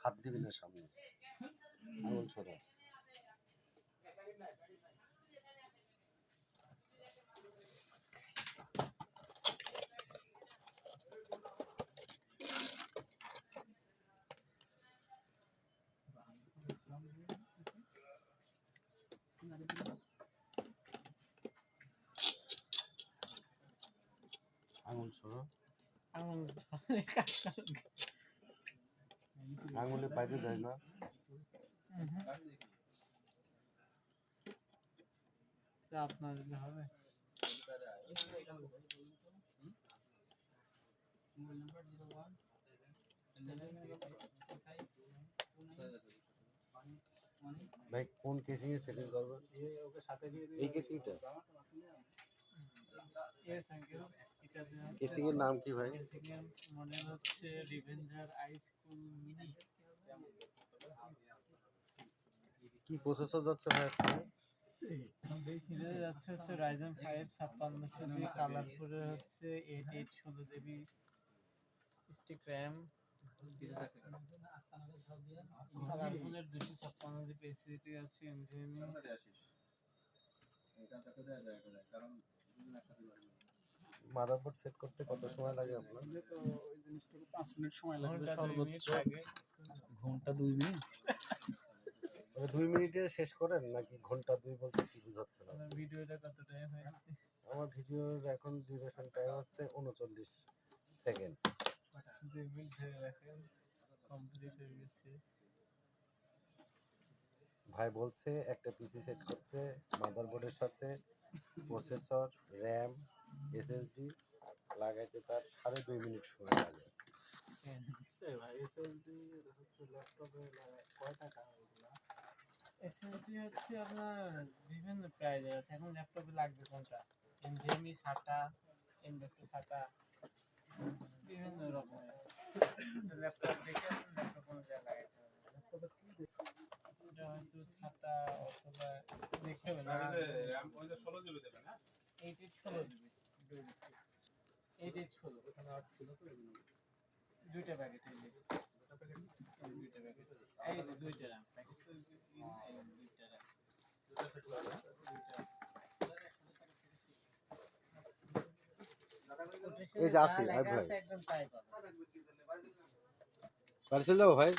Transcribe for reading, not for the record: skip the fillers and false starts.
হাত দিবি না সামনে, আঙুল ছড়া। আঙুল ছড়া, আঙুলে বাইরে দেয় না। আপনার হবে ভাই কোন কেসিং এ সেটিং করবে? এই কেসিংটা, কেসিং এর নাম কি ভাই? মডেল হচ্ছে রিভেঞ্জার আইস্কুল মিনি। কি প্রসেসর যাচ্ছে ভাই আজকে? এটা যাচ্ছে হচ্ছে রাইজেন 5 5600 দিয়ে, কালারপুরে হচ্ছে 8816 জিবি স্টিক র্যাম, কালারফুলের 256 জিবি এসএসডি আছে, এনভিএমই। মাদারবোর্ড সেট করতে কত সময় লাগে আপনার? তো ওই জিনিসটাকে 5 মিনিট সময় লাগবে সর্বোচ্চ ঘন্টা 2 মিনিট। 2 মিনিটে শেষ করেন নাকি ঘন্টা 2 বলতে কি বুঝাচ্ছেন? ভিডিওটা কত টাইম হয়েছে? আমার ভিডিওর এখন ডিউরেশন টাইম হচ্ছে 39 সেকেন্ড। 2 মিনিট ধরে রাখেন, কমপ্লিট হয়ে গেছে। ভাই বলছে একটা পিসি সেট করতে মাদারবোর্ডের সাথে প্রসেসর, র্যাম, এসএসডি লাগাইতে তার 2.5 মিনিট সময় লাগে। ভাই এসএসডি হচ্ছে ল্যাপটপে কয় টাকা ওগুলা? এসএসডি হচ্ছে আপনার বিভিন্ন প্রাইজের আছে। এখন ল্যাপটপে লাগবে কোনটা? এনভিএমই SATA, ইনভেক্টর SATA, বিভিন্ন রকমের ল্যাপটপ দেখে ল্যাপটপ অনুযায়ী লাগাইতে হবে। ল্যাপটপে কি দেখতে? এটা হয়তো SATA অথবা দেখতে হবে না। RAM ওই যে 16 জিবি দেবেন, হ্যাঁ 8816 জিবি 8816 ওখানে 8 ছিল তো দুইটা প্যাকেট এই যে দুইটা প্যাকেট এই যে দুইটা RAM প্যাকেট তো এই দুইটা RAM দুইটা সেট লাগবে দুইটা। এই যে আছে আর ভাই একদম টাইপ পার্সেল দাও ভাই।